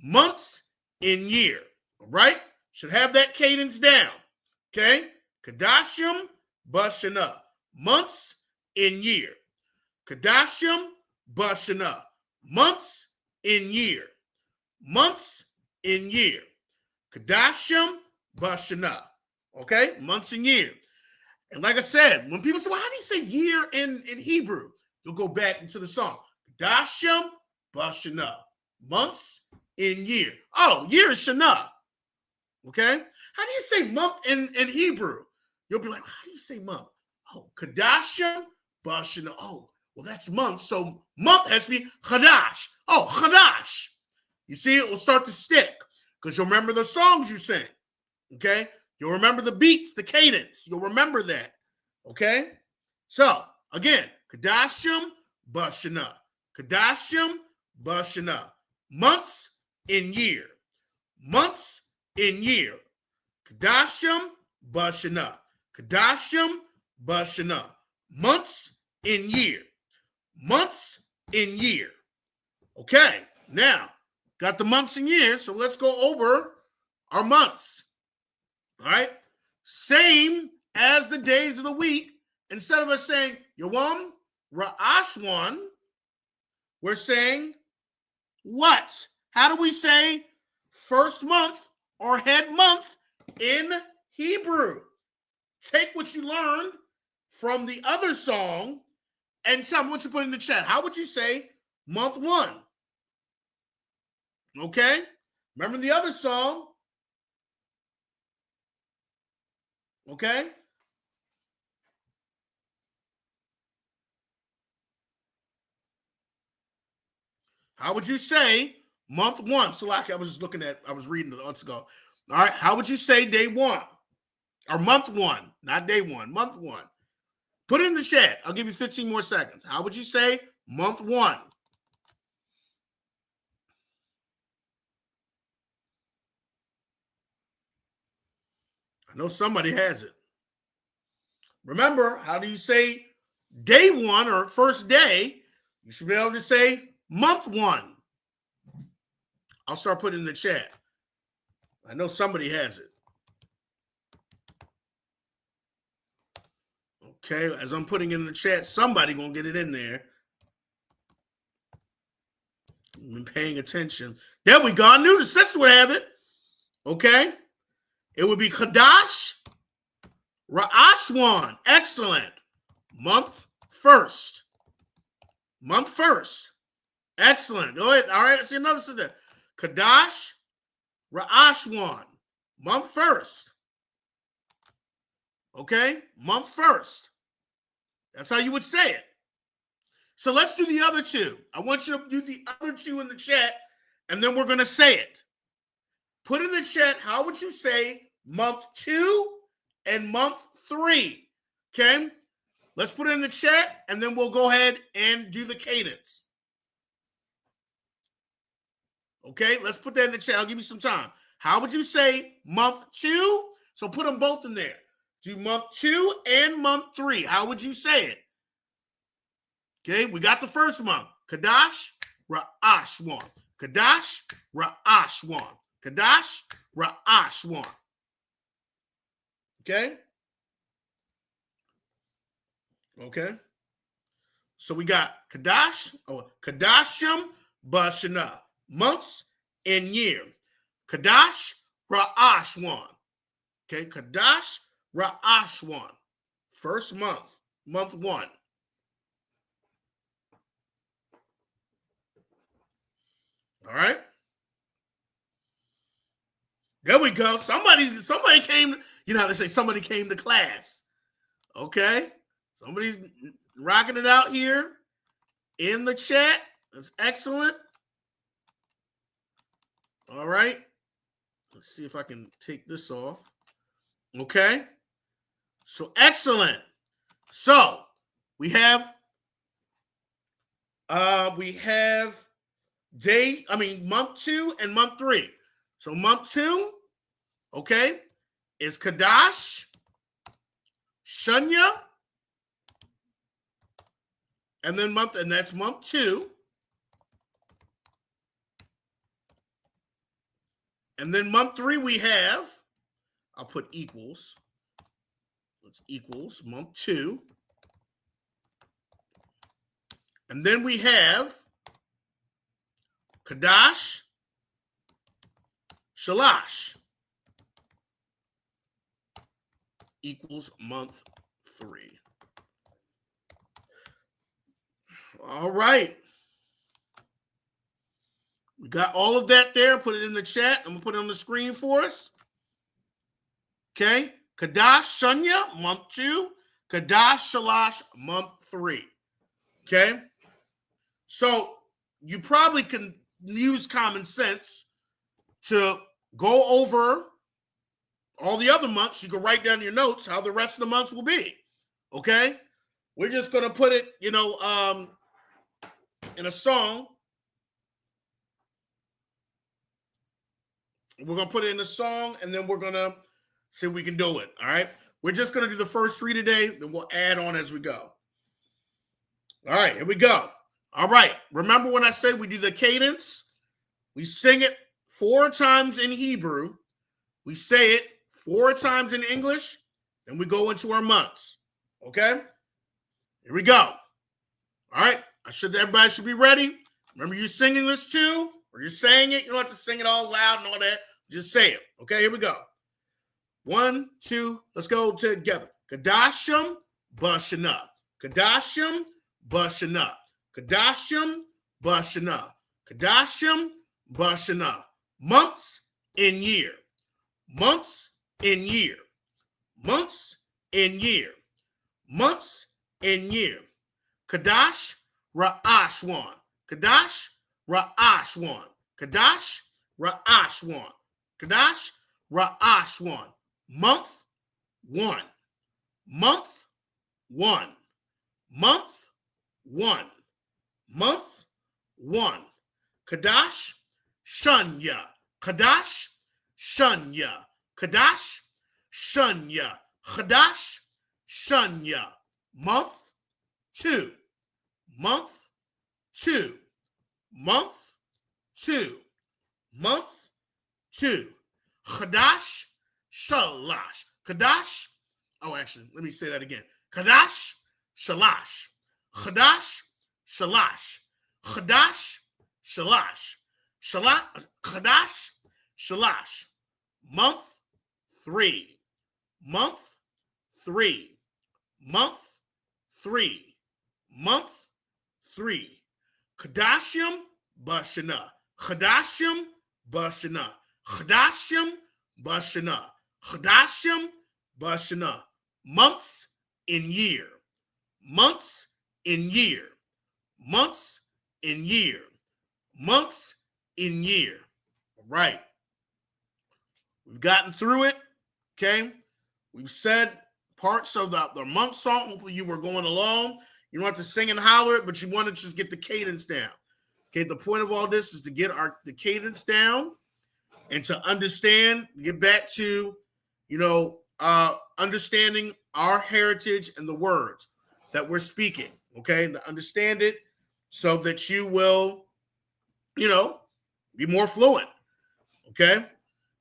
A: Months in year. All right? Should have that cadence down. Okay? Kadashim Bashana. Months in year. Kadashim Bashana. Months in year. Months in year. Kadashim Bashana. Okay? Months in year. And like I said, when people say, well, how do you say year in Hebrew? You'll go back into the song. Kadashim Bashana. Months in year. Oh, year is Shana. Okay? How do you say month in Hebrew? You'll be like, how do you say month? Oh, Kadashim Bashana. Oh, well, that's month. So month has to be Qadash. Oh, Qadash. You see, it will start to stick because you'll remember the songs you sing. Okay? You'll remember the beats, the cadence. You'll remember that. Okay? So, again, Kadashim Bashana. Kadashim Bashana. Months in year. Months in year. Kadashim Bashana. Kadashim Bashana. Months in year. Months in year. Okay, now, got the months and years, so let's go over our months. All right? Same as the days of the week. Instead of us saying Yawam Ra'ashwan, we're saying what? How do we say first month or head month in Hebrew? Take what you learned from the other song and tell me what you put in the chat. How would you say month one? Okay? Remember the other song? Okay? How would you say month one? So like I was reading the months ago. All right, how would you say day one? Or month one, not day one, month one. Put it in the chat. I'll give you 15 more seconds. How would you say month one? I know somebody has it. Remember, how do you say day one or first day? You should be able to say month one. I'll start putting in the chat. I know somebody has it. Okay, as I'm putting in the chat, somebody gonna get it in there. I'm paying attention. There we go. I knew the sister would have it. Okay, it would be Qadash Ra'ashwan. Excellent. Month first. Month first. Excellent. Go ahead. All right, let's see another sister. Qadash Ra'ashwan. Month first. Okay, month first. That's how you would say it. So let's do the other two. I want you to do the other two in the chat, and then we're going to say it. Put in the chat, how would you say month 2 and month 3? Okay? Let's put it in the chat, and then we'll go ahead and do the cadence. Okay? Let's put that in the chat. I'll give you some time. How would you say month 2? So put them both in there. Do month 2 and month 3. How would you say it? Okay, we got the first month. Qadash Ra'ashwan. Qadash Ra'ashwan. Qadash Ra'ashwan. Okay? Okay. So we got Qadash, Qadashim Bashana. Months and year. Qadash Ra'ashwan. Okay, Qadash Ra'ashwan. First month. Month 1. All right. There we go. Somebody came, you know how they say somebody came to class. Okay. Somebody's rocking it out here in the chat. That's excellent. All right. Let's see if I can take this off. Okay. So excellent. So we have month 2 and month 3. So month 2, okay, is Qadash, Shunya, and that's month 2. And then month 3 we have, I'll put equals. Let's equals month 2. And then we have Qadash, Shalash equals month 3. All right. We got all of that there. Put it in the chat. I'm going to put it on the screen for us. Okay. Qadash, Shunya, month 2. Qadash, Shalash, month 3. Okay. So you probably can use common sense to go over all the other months. You can write down your notes how the rest of the months will be. Okay. We're just going to put it, in a song. We're going to put it in a song, and then we're going to see if we can do it. All right. We're just going to do the first 3 today, then we'll add on as we go. All right. Here we go. All right. Remember when I said we do the cadence? We sing it 4 times in Hebrew. We say it 4 times in English. Then we go into our months. Okay. Here we go. All right. Everybody should be ready. Remember, you're singing this too, or you're saying it. You don't have to sing it all loud and all that. Just say it. Okay, here we go. 1, 2, let's go together. Qadashim, Bashana. Qadashim, Bashana. Qadashim, Bashana. Qadashim, Bashana. Months in year. Months in year. Months in year. Months in year. Qadash, Ra'ashwan. Qadash, Ra'ashwan. Qadash, Ra'ashwan. Qadash, Ra'ashwan. Month 1. Month 1. Month 1. Month 1. Qadash, Shunya. Qadash, Shunya. Qadash, Shunya. Qadash, Shunya. Month 2. Month 2. Month 2. Month 2. Qadash, Shalash. Qadash. Oh, actually, let me say that again. Qadash, Shalash. Qadash, Shalash. Qadash, Shalash. Qadash, Shalash. Month 3. Month 3. Month 3. Month 3. Qadashim, Bashana. Qadashim, Bashana. Qadashim, Bashana. Qadashim, Bashana. Months in year. Months in year. Months in year. Months in year. All right. We've gotten through it. Okay. We've said parts of the month song. Hopefully you were going along. You don't have to sing and holler it, but you want to just get the cadence down. Okay. The point of all this is to get the cadence down and to understand, get back to, understanding our heritage and the words that we're speaking. Okay. And to understand it so that you will, be more fluent. Okay.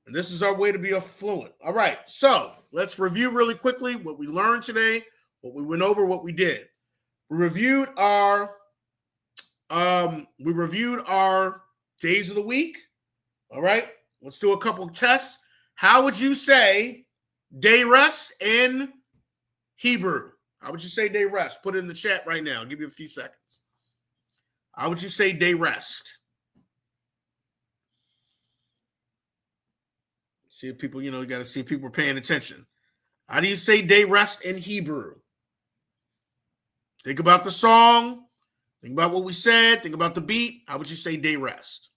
A: And this is our way to be fluent. All right. So let's review really quickly what we learned today, what we went over, what we did. We reviewed our days of the week. All right. Let's do a couple of tests. How would you say day rest in Hebrew? How would you say day rest? Put it in the chat right now. I'll give you a few seconds. How would you say day rest? See if people, you got to see if people are paying attention. How do you say day rest in Hebrew? Think about the song. Think about what we said. Think about the beat. How would you say day rest?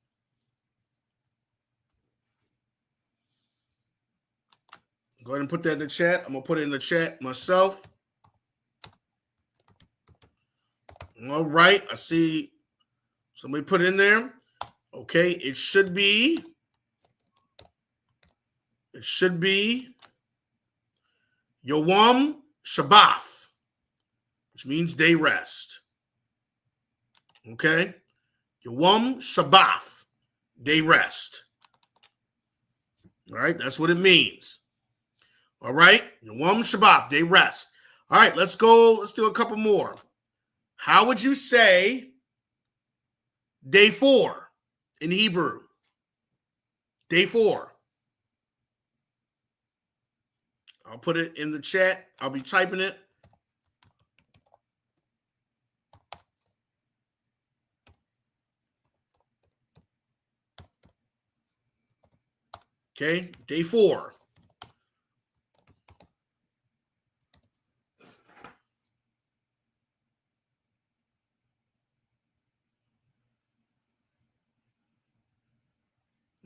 A: Go ahead and put that in the chat. I'm going to put it in the chat myself. All right. I see somebody put it in there. Okay. It should be Yom Shabbat, which means day rest. Okay. Yom Shabbat, day rest. All right. That's what it means. All right. Yom Shabbat, day rest. All right, let's go. Let's do a couple more. How would you say day 4 in Hebrew? Day 4. I'll put it in the chat. I'll be typing it. Okay, day 4.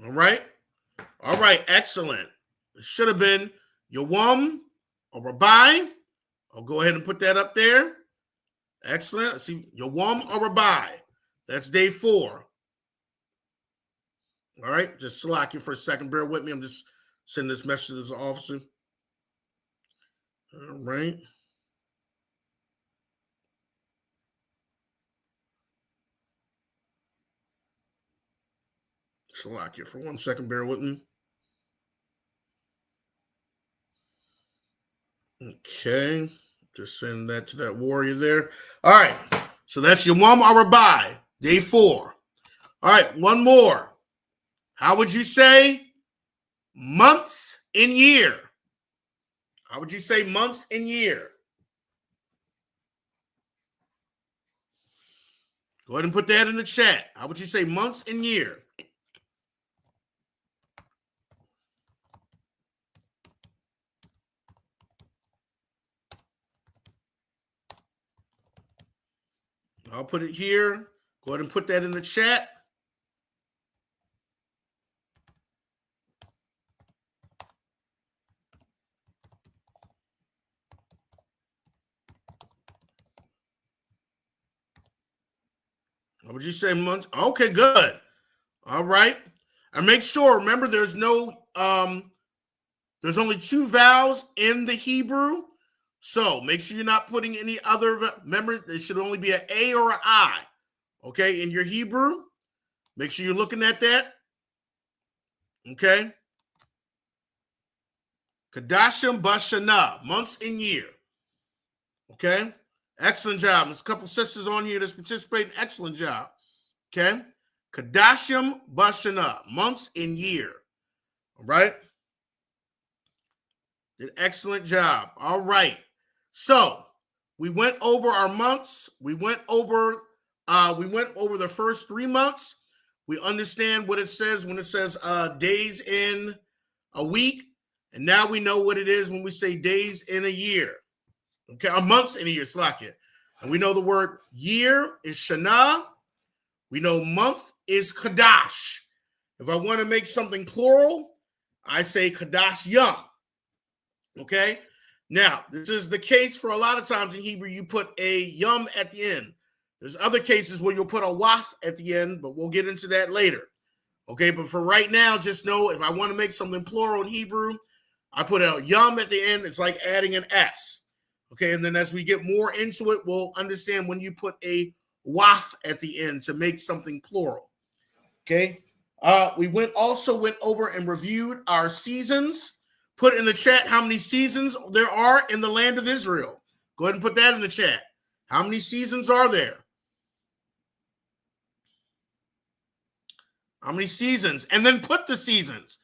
A: All right. All right, excellent. It should have been Yawam or Rabbi. I'll go ahead and put that up there. Excellent. Let's see, Yawam or Rabbi. That's day 4. All right, just slack you for a second. Bear with me. I'm just sending this message to the officer. All right. Slack you for 1 second. Bear with me. Okay. Just send that to that warrior there. All right. So that's Yawam or Rabbi, day 4. All right, one more. How would you say months in year? How would you say months in year? Go ahead and put that in the chat. How would you say months in year? I'll put it here. Go ahead and put that in the chat. How would you say months? Okay, good. All right. And make sure, remember, there's no there's only 2 vowels in the Hebrew. So make sure you're not putting any other. Remember, there should only be an A or an I. Okay, in your Hebrew. Make sure you're looking at that. Okay. Kadashim Bashana, months in year. Okay. Excellent job. There's a couple sisters on here that's participating. Excellent job. Okay. Kadashim Bashana, months in year. All right. Did excellent job. All right. So we went over our months. We went over the first 3 months. We understand what it says when it says days in a week. And now we know what it is when we say days in a year. Okay, or months in a year, slack it. And we know the word year is Shana. We know month is Qadash. If I want to make something plural, I say Qadash Yom. Okay? Now, this is the case for a lot of times in Hebrew, you put a Yom at the end. There's other cases where you'll put a Wath at the end, but we'll get into that later. Okay, but for right now, just know if I want to make something plural in Hebrew, I put a Yom at the end. It's like adding an S. Okay, and then as we get more into it, we'll understand when you put a Wath at the end to make something plural. Okay, we also went over and reviewed our seasons. Put in the chat how many seasons there are in the land of Israel. Go ahead and put that in the chat. How many seasons are there? How many seasons? And then put the seasons.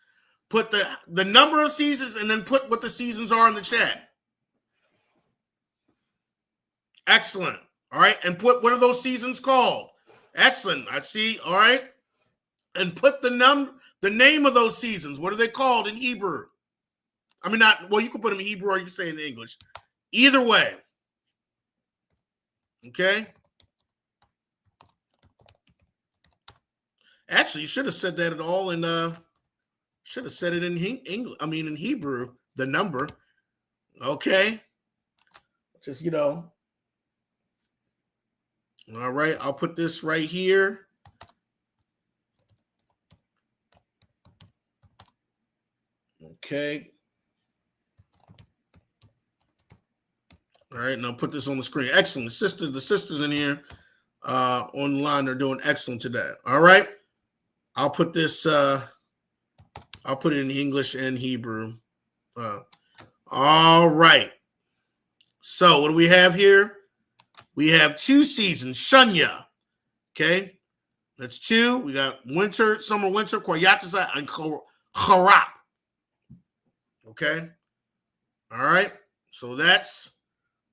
A: Put the number of seasons and then put what the seasons are in the chat. Excellent. All right. And put what are those seasons called? Excellent. I see. All right. And put the name of those seasons. What are they called in Hebrew? I mean, you can put them in Hebrew or you can say in English. Either way. Okay. Actually, you should have said that at all in should have said it in English. I mean, in Hebrew, the number. Okay. Just, All right. I'll put this right here. Okay. All right, and I'll put this on the screen. Excellent. The sisters in here online are doing excellent today. All right. I'll put this, I'll put it in English and Hebrew. All right. So what do we have here? We have 2 seasons, Shunya. Okay. That's 2. We got winter, summer, winter, Koyatasa, and Harap. Okay. All right. So that's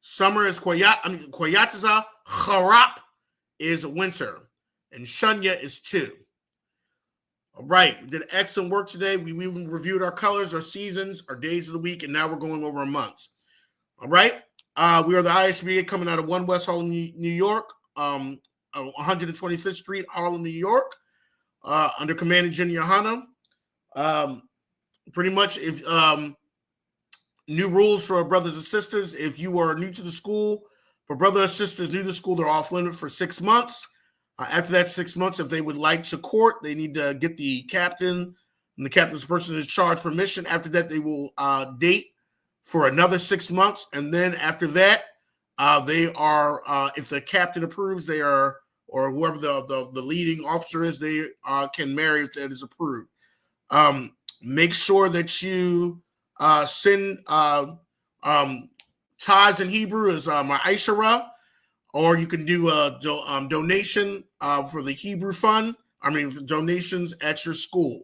A: summer is Koyatasa, Harap is winter, and Shunya is 2. All right. We did excellent work today. We even reviewed our colors, our seasons, our days of the week, and now we're going over our months. All right. We are the ISBA coming out of 1 West Harlem, New York, 125th Street, Harlem, New York, under command of Jenny Yohana. Pretty much, if new rules for our brothers and sisters. If you are new to the school, for brothers and sisters new to the school, they're off limit for 6 months. After that 6 months, if they would like to court, they need to get the captain and the captain's person in charge permission. After that, they will date for another 6 months. And then after that, they are, if the captain approves, they are, or whoever the leading officer is, they can marry if that is approved. Make sure that you send tithes in Hebrew is Ma'ashara, or you can do a donation for the Hebrew fund. Donations at your school.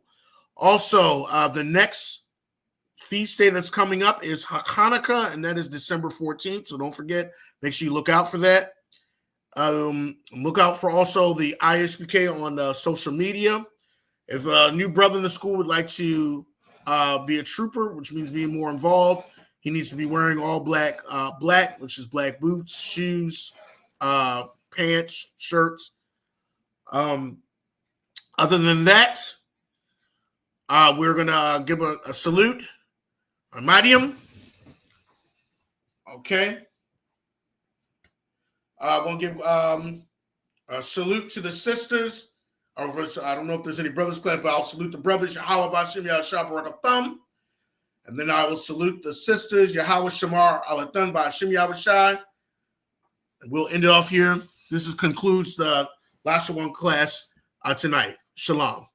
A: Also, the next feast day that's coming up is Hanukkah, and that is December 14th. So don't forget, make sure you look out for that. Look out for also the ISBK on social media. If a new brother in the school would like to be a trooper, which means being more involved, he needs to be wearing all black, which is black boots, shoes, pants, shirts. Other than that, we're going to give a salute. Armadium. Okay. We'll give a salute to the sisters. I don't know if there's any brothers club, but I'll salute the brothers. Yahweh Bashim Yahshua Barak Thumb. And then I will salute the sisters. Yahweh Shamar Alathun by Hashem Yahushai. And we'll end it off here. This concludes the Lashawan class tonight. Shalom.